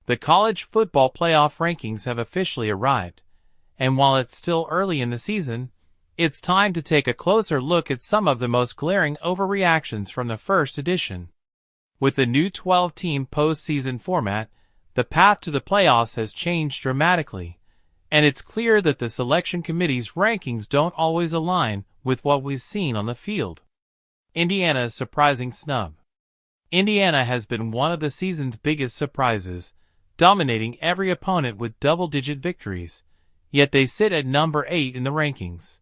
The college football playoff rankings have officially arrived, and while it's still early in the season, it's time to take a closer look at some of the most glaring overreactions from the first edition. With the new 12-team postseason format, the path to the playoffs has changed dramatically, and it's clear that the selection committee's rankings don't always align with what we've seen on the field. Indiana's surprising snub. Indiana has been one of the season's biggest surprises, dominating every opponent with double-digit victories, yet they sit at number 8 in the rankings.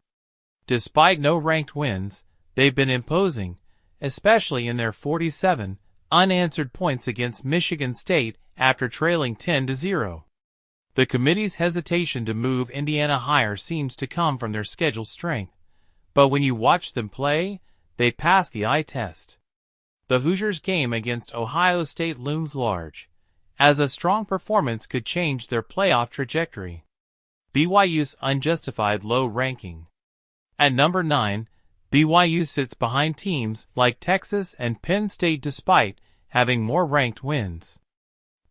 Despite no ranked wins, they've been imposing, especially in their 47 unanswered points against Michigan State after trailing 10-0. The committee's hesitation to move Indiana higher seems to come from their schedule strength, but when you watch them play, they pass the eye test. The Hoosiers' game against Ohio State looms large, as a strong performance could change their playoff trajectory. BYU's unjustified low ranking. At number 9, BYU sits behind teams like Texas and Penn State despite having more ranked wins.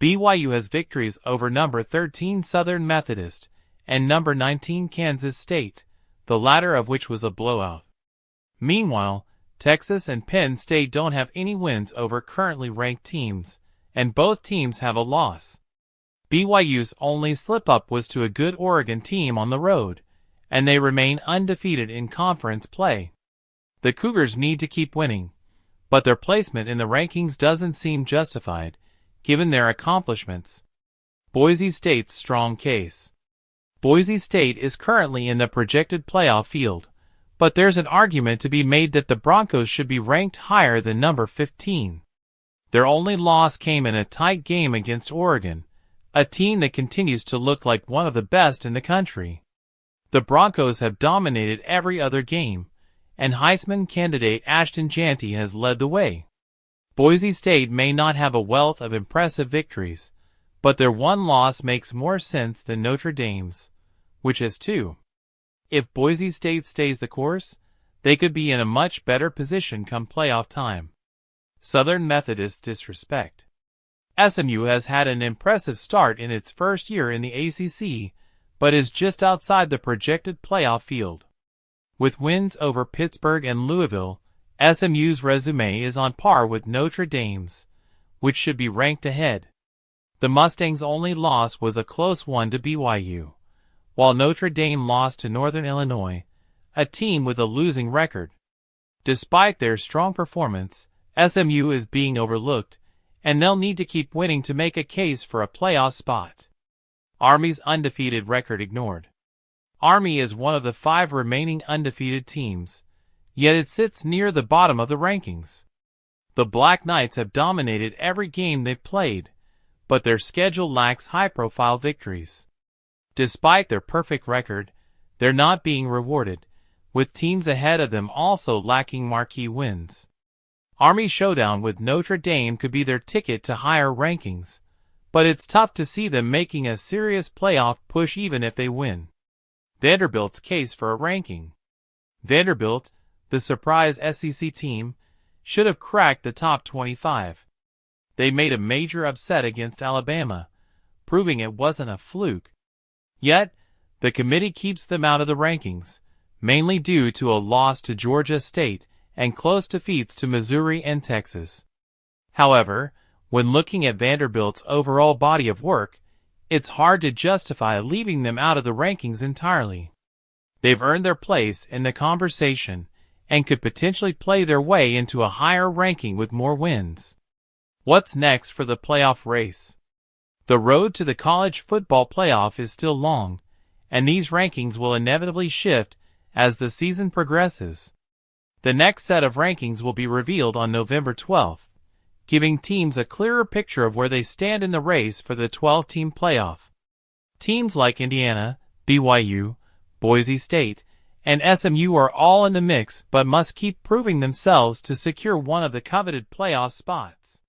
BYU has victories over number 13 Southern Methodist and number 19 Kansas State, the latter of which was a blowout. Meanwhile, Texas and Penn State don't have any wins over currently ranked teams, and both teams have a loss. BYU's only slip-up was to a good Oregon team on the road, and they remain undefeated in conference play. The Cougars need to keep winning, but their placement in the rankings doesn't seem justified, given their accomplishments. Boise State's strong case. Boise State is currently in the projected playoff field, but there's an argument to be made that the Broncos should be ranked higher than number 15. Their only loss came in a tight game against Oregon, a team that continues to look like one of the best in the country. The Broncos have dominated every other game, and Heisman candidate Ashton Jeanty has led the way. Boise State may not have a wealth of impressive victories, but their one loss makes more sense than Notre Dame's, which has 2. If Boise State stays the course, they could be in a much better position come playoff time. Southern Methodist disrespect. SMU has had an impressive start in its first year in the ACC, but is just outside the projected playoff field. With wins over Pittsburgh and Louisville, SMU's resume is on par with Notre Dame's, which should be ranked ahead. The Mustangs' only loss was a close one to BYU, while Notre Dame lost to Northern Illinois, a team with a losing record. Despite their strong performance, SMU is being overlooked, and they'll need to keep winning to make a case for a playoff spot. Army's undefeated record ignored. Army is one of the 5 remaining undefeated teams, yet it sits near the bottom of the rankings. The Black Knights have dominated every game they've played, but their schedule lacks high-profile victories. Despite their perfect record, they're not being rewarded, with teams ahead of them also lacking marquee wins. Army's showdown with Notre Dame could be their ticket to higher rankings, but it's tough to see them making a serious playoff push even if they win. Vanderbilt's case for a ranking. Vanderbilt, the surprise SEC team, should have cracked the top 25. They made a major upset against Alabama, proving it wasn't a fluke. Yet, the committee keeps them out of the rankings, mainly due to a loss to Georgia State and close defeats to Missouri and Texas. However, when looking at Vanderbilt's overall body of work, it's hard to justify leaving them out of the rankings entirely. They've earned their place in the conversation and could potentially play their way into a higher ranking with more wins. What's next for the playoff race? The road to the college football playoff is still long, and these rankings will inevitably shift as the season progresses. The next set of rankings will be revealed on November 12th, giving teams a clearer picture of where they stand in the race for the 12-team playoff. Teams like Indiana, BYU, Boise State, and SMU are all in the mix but must keep proving themselves to secure one of the coveted playoff spots.